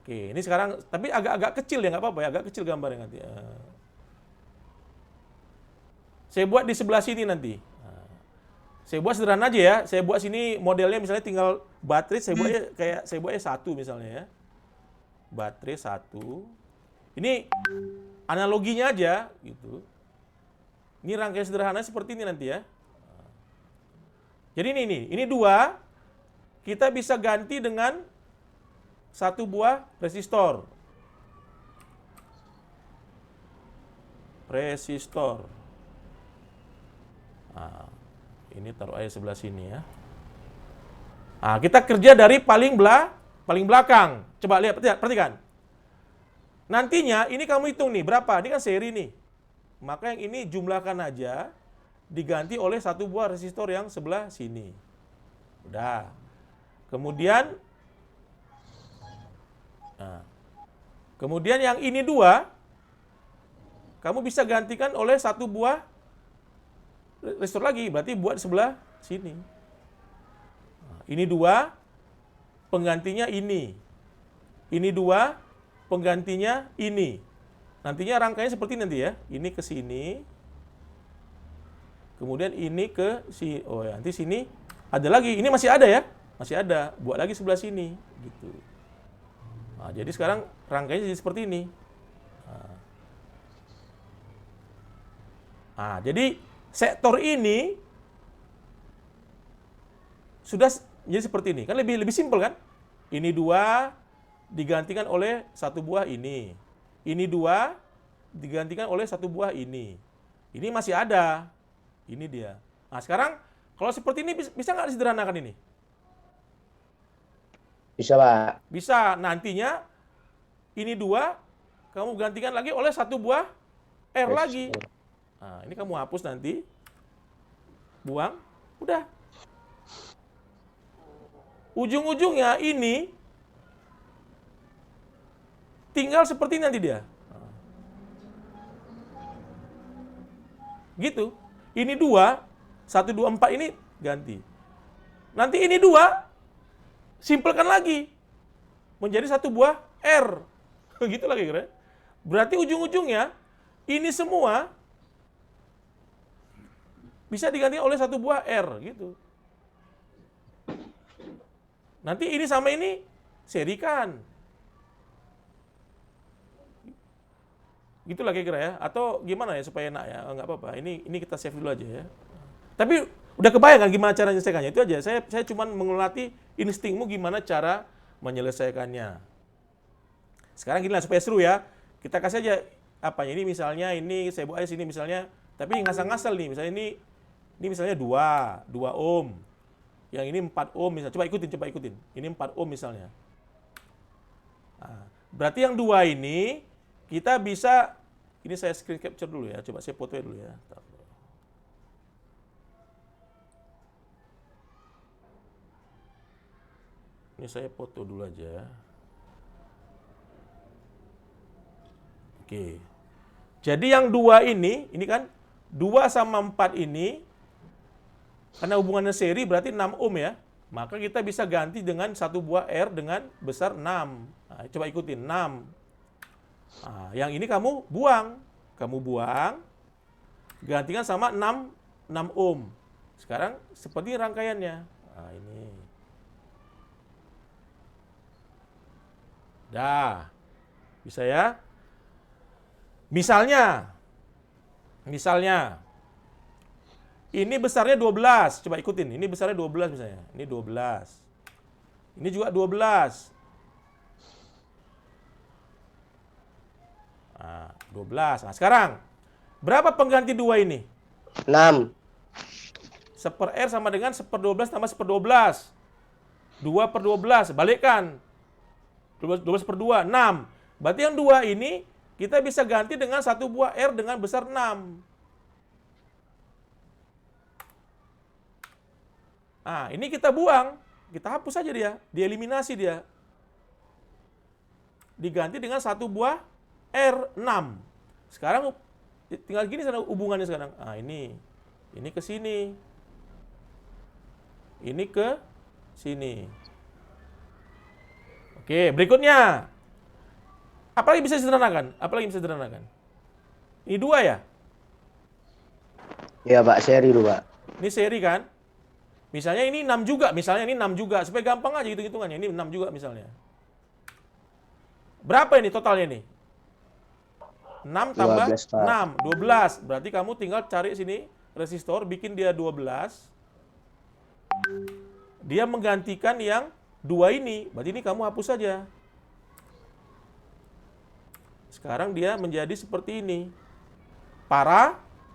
Oke, ini sekarang tapi agak kecil ya, nggak apa-apa ya, agak kecil gambarnya nanti. Saya buat di sebelah sini nanti. Saya buat sederhana aja ya. Saya buat sini modelnya misalnya tinggal baterai, saya buatnya 1 misalnya ya. Baterai 1. Ini analoginya aja gitu. Ini rangkaian sederhana seperti ini nanti ya. Jadi ini 2 kita bisa ganti dengan 1 buah resistor. Nah, ini taruh aja sebelah sini ya. Nah, kita kerja dari paling belakang. Coba lihat, perhatikan. Nantinya ini kamu hitung nih, berapa? Ini kan seri nih. Maka yang ini jumlahkan aja, diganti oleh 1 buah resistor yang sebelah sini. Udah. Kemudian yang ini 2, kamu bisa gantikan oleh 1 buah resistor lagi, berarti buat sebelah sini. Ini 2, penggantinya ini. Ini 2, penggantinya ini. Nantinya rangkainya seperti ini nanti ya. Ini ke sini. Kemudian ini ke sini. Oh ya, nanti sini ada lagi. Ini masih ada ya? Masih ada. Buat lagi sebelah sini gitu. Nah, jadi sekarang rangkainya jadi seperti ini. Nah, jadi sektor ini sudah jadi seperti ini. Kan lebih simpel kan? Ini 2 digantikan oleh 1 buah ini. Ini 2 digantikan oleh 1 buah ini. Ini masih ada. Ini dia. Nah, sekarang kalau seperti ini bisa nggak disederhanakan ini? Bisa, Pak. Bisa. Nantinya ini 2 kamu gantikan lagi oleh 1 buah R lagi. Nah, ini kamu hapus nanti. Buang. Udah. Ujung-ujungnya ini tinggal seperti ini nanti dia. Gitu. Ini 2, 1, 2, 4 ini ganti. Nanti ini 2, simpelkan lagi. Menjadi 1 buah R. Gitu lagi kira. Berarti ujung-ujungnya ini semua bisa diganti oleh 1 buah R gitu. Nanti ini sama ini serikan. Gitulah kira-kira ya. Atau gimana ya supaya enak ya? Enggak apa-apa. Ini kita save dulu aja ya. Tapi udah kebayang kan gimana cara menyelesaikannya? Itu aja. Saya cuma mengelatih instingmu gimana cara menyelesaikannya. Sekarang gini lah supaya seru ya. Kita kasih aja apanya. Ini misalnya ini saya buat aja sini misalnya. Tapi ngasal-ngasal nih. Misalnya ini misalnya 2 ohm. Yang ini 4 ohm misalnya. Coba ikutin. Ini 4 ohm misalnya. Nah, berarti yang 2 ini kita bisa, ini saya screen capture dulu ya. Coba saya fotonya dulu ya. Ini saya foto dulu aja. Oke. Jadi yang 2 ini kan 2 sama 4 ini, karena hubungannya seri berarti 6 ohm ya. Maka kita bisa ganti dengan 1 buah R dengan besar 6. Nah, coba ikutin, 6. Nah, yang ini kamu buang. Gantikan sama 6 ohm. Sekarang seperti rangkaiannya. Nah, ini. Dah. Bisa ya? Misalnya ini besarnya 12. Coba ikutin. Ini besarnya 12 misalnya. Ini 12. Ini juga 12. Nah, 12. Nah, sekarang berapa pengganti 2 ini? 6. 1/R sama dengan 1/12 tambah 1/12. 2/12. Balikkan. 12/2, 6. Berarti yang 2 ini kita bisa ganti dengan satu buah R dengan besar 6. Nah, ini kita buang, kita hapus saja dia, dieliminasi dia. Diganti dengan satu buah R6. Sekarang tinggal gini sana hubungannya sekarang. Ah, ini ke sini. Ini ke sini. Oke, berikutnya. Apalagi bisa disederhanakan? Ini 2 ya? Iya Pak, seri dulu Pak. Ini seri kan? Misalnya ini 6 juga, supaya gampang aja hitung-hitungannya. Ini 6 juga misalnya. Berapa ini totalnya nih? 6 tambah 12, Pak. 6, 12. Berarti kamu tinggal cari sini resistor, bikin dia 12. Dia menggantikan yang 2 ini. Berarti ini kamu hapus saja. Sekarang dia menjadi seperti ini.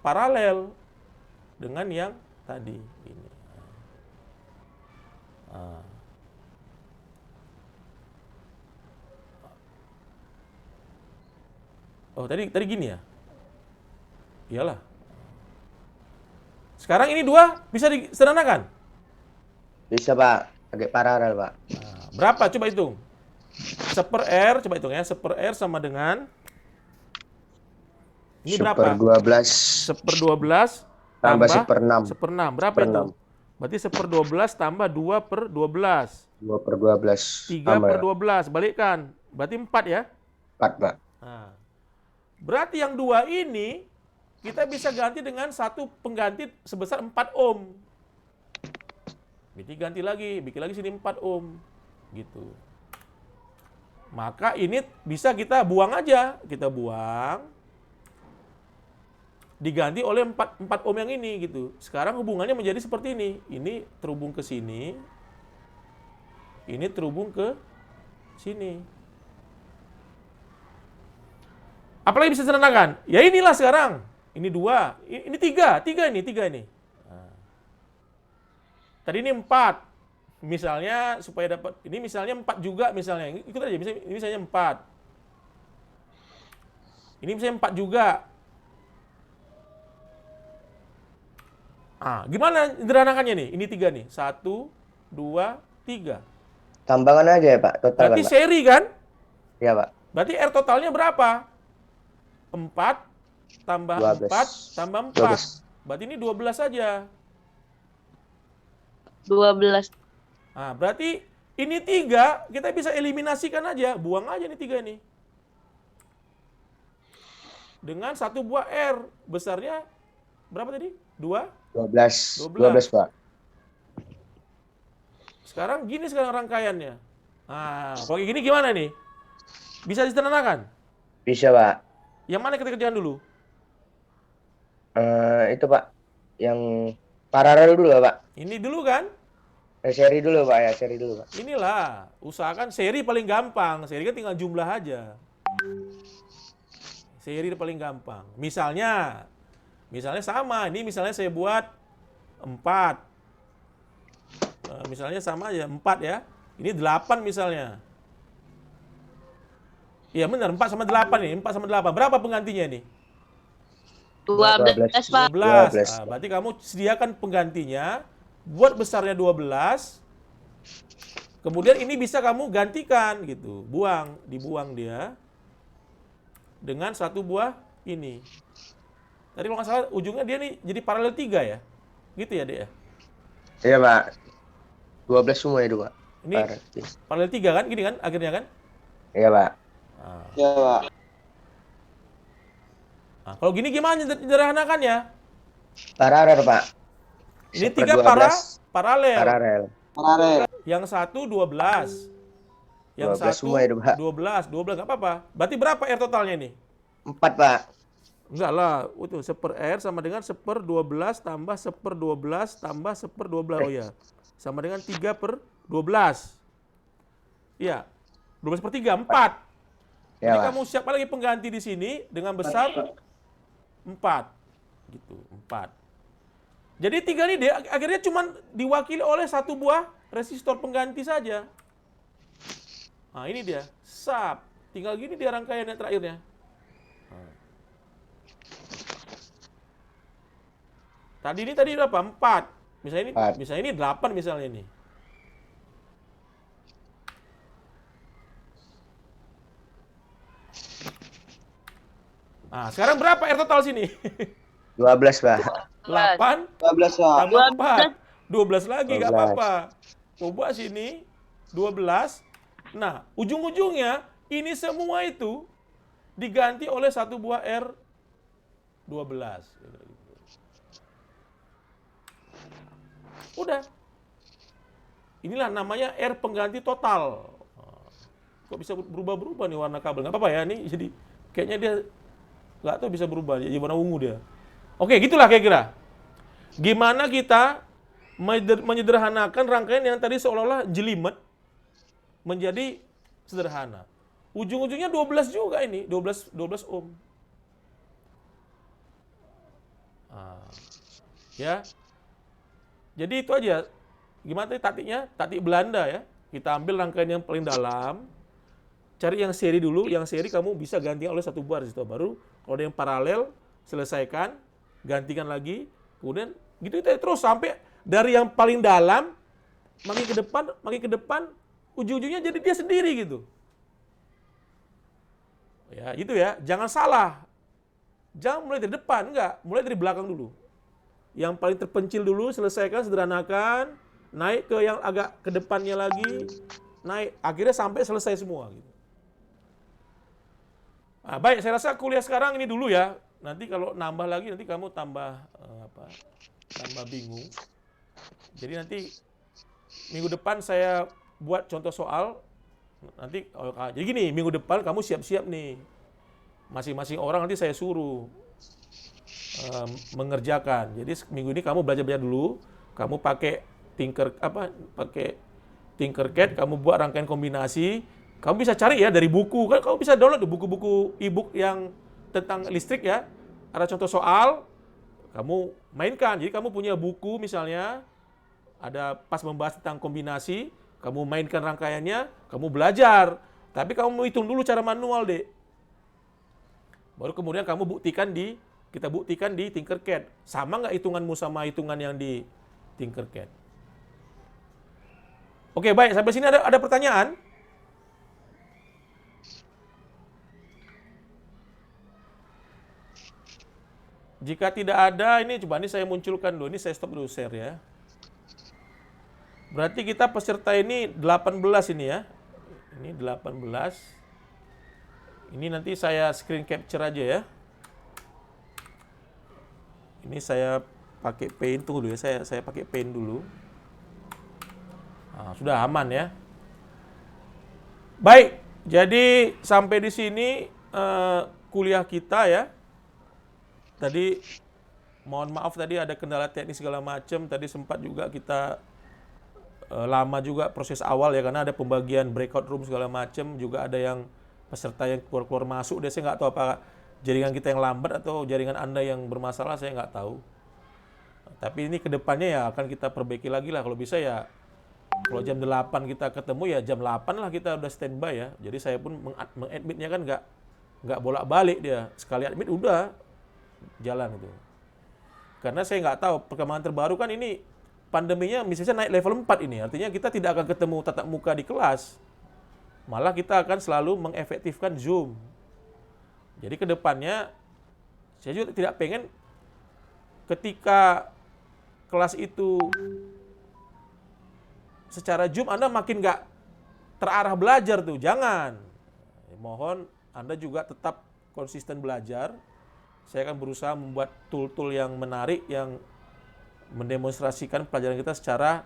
Paralel dengan yang tadi ini. Oh, tadi gini ya? Iyalah. Sekarang ini 2 bisa disederhanakan? Bisa Pak, pakai paralel Pak. Nah, berapa? Coba hitung. 1/R, coba hitung ya. 1/R sama dengan ini berapa? 1/12 1/12 tambah 1/6. 1/6. Berapa 1/6. itu? Berarti 1/12 tambah 2/12. 2/12 3/12. Balikkan. Berarti 4 ya? 4 Pak. Nah, berarti yang 2 ini kita bisa ganti dengan satu pengganti sebesar 4 ohm. Jadi ganti lagi, bikin lagi sini 4 ohm. Gitu. Maka ini bisa kita buang aja. Kita buang. Diganti oleh 4 ohm yang ini gitu. Sekarang hubungannya menjadi seperti ini. Ini terhubung ke sini. Ini terhubung ke sini. Apalagi bisa disederhanakan? Ya inilah sekarang. Ini 2, ini 3 ini. Nah. Tadi ini 4. Misalnya supaya dapat, ini misalnya 4 juga misalnya. Ikut aja, ini misalnya 4. Ini misalnya 4 juga. Ah, gimana sederhanakannya nih? Ini 3 nih. 1, 2, 3. Tambangan aja ya Pak, total Berarti kan Pak? seri kan? Iya Pak. Berarti R totalnya berapa? 4 tambah 12. 4 tambah 4. 12. Berarti ini 12 saja. 12. Nah, berarti ini 3 kita bisa eliminasikan aja. Buang aja nih 3 ini. Dengan satu buah R. Besarnya berapa tadi? 2? 12 Pak. Sekarang gini rangkaiannya. Nah, kalau kayak gini gimana nih? Bisa disederhanakan? Bisa Pak. Yang mana kita kerjakan dulu? Itu Pak, yang paralel dulu Pak. Ini dulu kan? Seri dulu Pak ya, seri dulu Pak. Inilah, usahakan seri paling gampang. Seri kan tinggal jumlah aja. Seri paling gampang. Misalnya sama, ini misalnya saya buat 4. Misalnya sama aja, 4 ya. Ini 8 misalnya. Iya benar, 4 sama 8 nih, 4 sama 8. Berapa penggantinya nih? 12, Pak. 12. 12. Nah, berarti kamu sediakan penggantinya, buat besarnya 12. Kemudian ini bisa kamu gantikan gitu, dibuang dia dengan satu buah ini. Tadi kalau nggak salah ujungnya dia nih jadi paralel 3 ya? Gitu ya, Dek ya? Iya Pak. 12 semua ya Pak. Ini paralel 3 kan? Gini kan akhirnya kan? Iya Pak. Nah. Iya Pak. Nah, kalau gini gimana sederhanakannya? Paralel Pak. Ini 1/12. 3 paralel. Paralel. Yang satu 12. Yang 12 satu semua ya, Pak. 12 nggak apa-apa. Berarti berapa R totalnya nih? 4 Pak. Enggak lah, itu 1/R sama dengan 1/12 tambah 1/12 tambah 1/12. Oh ya, sama dengan 3/12. Iya, 12/3, 4. Ya, Jadi Pak. kamu siapa lagi pengganti di sini dengan besar 4. Gitu, 4. Jadi 3 ini dia akhirnya cuma diwakili oleh satu buah resistor pengganti saja. Nah ini dia, sub. Tinggal gini dia rangkaian yang terakhirnya. Tadi berapa? 4. Empat. Misalnya ini 8 misalnya ini. Nah, sekarang berapa R total sini? 12, Pak. 8 12, Pak. tambah 4. 12 lagi nggak 12. apa-apa. Coba sini 12. Nah, ujung-ujungnya ini semua itu diganti oleh satu buah R 12. Udah. Inilah namanya R pengganti total. Kok bisa berubah-berubah nih warna kabel? Nggak apa-apa ya, ini jadi kayaknya dia nggak tahu bisa berubah, jadi warna ungu dia. Oke, gitulah kira-kira. Gimana kita menyederhanakan rangkaian yang tadi seolah-olah jelimet menjadi sederhana. Ujung-ujungnya 12 juga ini, 12 ohm. Ya. Jadi itu aja. Gimana tadi taktiknya? Taktik Belanda ya. Kita ambil rangkaian yang paling dalam, cari yang seri dulu, yang seri kamu bisa gantikan oleh satu buah di situ. Baru kalau ada yang paralel, selesaikan, gantikan lagi, kemudian gitu terus sampai dari yang paling dalam makin ke depan, ujung-ujungnya jadi dia sendiri gitu. Ya, gitu ya. Jangan salah. Jangan mulai dari depan, enggak, mulai dari belakang dulu. Yang paling terpencil dulu, selesaikan, sederhanakan, naik ke yang agak ke depannya lagi, naik, akhirnya sampai selesai semua gitu. Nah, baik, saya rasa kuliah sekarang ini dulu ya. Nanti kalau nambah lagi nanti kamu tambah tambah bingung. Jadi nanti minggu depan saya buat contoh soal. Nanti jadi gini, minggu depan kamu siap-siap nih. Masing-masing orang nanti saya suruh mengerjakan. Jadi minggu ini kamu belajar dulu, kamu pakai Tinkercad, kamu buat rangkaian kombinasi. Kamu bisa cari ya dari buku, kan kamu bisa download buku-buku e-book yang tentang listrik ya. Ada contoh soal, kamu mainkan. Jadi kamu punya buku misalnya, ada pas membahas tentang kombinasi, kamu mainkan rangkaiannya, kamu belajar. Tapi kamu hitung dulu cara manual, Dek. Baru kemudian kita buktikan di Tinkercad. Sama nggak hitunganmu sama hitungan yang di Tinkercad? Oke, baik. Sampai sini ada pertanyaan? Jika tidak ada, ini saya munculkan dulu. Ini saya stop dulu share ya. Berarti kita peserta ini 18 ini ya. Ini 18. Ini nanti saya screen capture aja ya. Ini saya pakai Paint, tunggu dulu ya. Saya pakai Paint dulu. Nah, sudah aman ya. Baik, jadi sampai di sini kuliah kita ya. Tadi mohon maaf tadi ada kendala teknis segala macam. Tadi sempat juga kita lama juga proses awal ya, karena ada pembagian breakout room segala macam. Juga ada yang peserta yang keluar masuk. Saya nggak tahu apa jaringan kita yang lambat atau jaringan Anda yang bermasalah, saya nggak tahu. Tapi ini kedepannya ya akan kita perbaiki lagi lah. Kalau bisa ya, kalau jam 8 kita ketemu ya jam 8 lah kita udah standby ya. Jadi saya pun mengadmitnya kan nggak bolak-balik dia. Sekali admit udah jalan itu. Karena saya nggak tahu perkembangan terbaru kan ini pandeminya misalnya naik level 4 ini. Artinya kita tidak akan ketemu tatap muka di kelas. Malah kita akan selalu mengefektifkan Zoom. Jadi ke depannya saya juga tidak pengen ketika kelas itu secara Zoom Anda makin nggak terarah belajar tuh. Jangan. Mohon Anda juga tetap konsisten belajar. Saya akan berusaha membuat tool-tool yang menarik, yang mendemonstrasikan pelajaran kita secara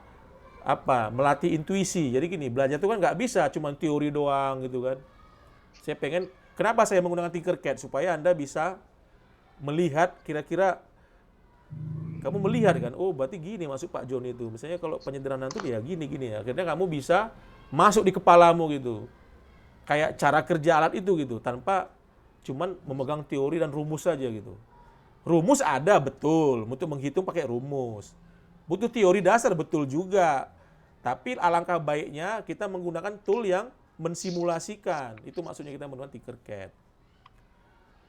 melatih intuisi. Jadi gini, belajar itu kan nggak bisa cuma teori doang gitu kan. Saya pengen, kenapa saya menggunakan Tinkercad? Supaya Anda bisa melihat kira-kira, kamu melihat kan, oh berarti gini masuk Pak John itu. Misalnya kalau penyederhanaan itu ya gini-gini ya. Akhirnya kamu bisa masuk di kepalamu gitu. Kayak cara kerja alat itu gitu, tanpa cuman memegang teori dan rumus saja gitu. Rumus ada betul, untuk menghitung pakai rumus. Butuh teori dasar betul juga. Tapi alangkah baiknya kita menggunakan tool yang mensimulasikan. Itu maksudnya kita menggunakan Tinkercad.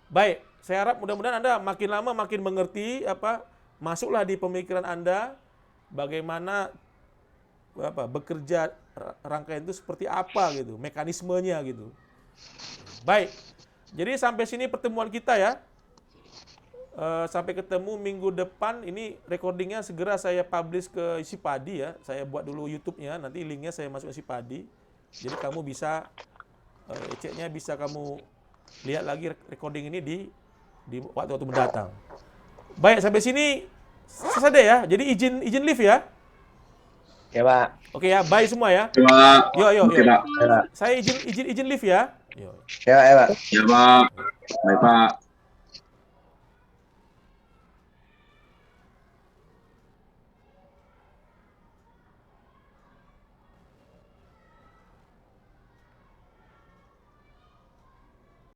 Baik, saya harap mudah-mudahan Anda makin lama makin mengerti masuklah di pemikiran Anda bagaimana bekerja rangkaian itu seperti apa gitu, mekanismenya gitu. Baik. Jadi sampai sini pertemuan kita ya. Sampai ketemu minggu depan. Ini recordingnya segera saya publish ke Sipadi ya. Saya buat dulu YouTube-nya, nanti linknya saya masuk ke Sipadi. Jadi kamu bisa ceknya bisa kamu lihat lagi recording ini di waktu-waktu mendatang. Baik, sampai sini selesai deh ya. Jadi izin live ya. Ya, Pak. Oke ya, bye semua ya. Pak. Yo. Oke, Pak. Ya, Pak. Saya izin live ya. Yo. Ya, Pak. Ya, Pak. Baik, Pak.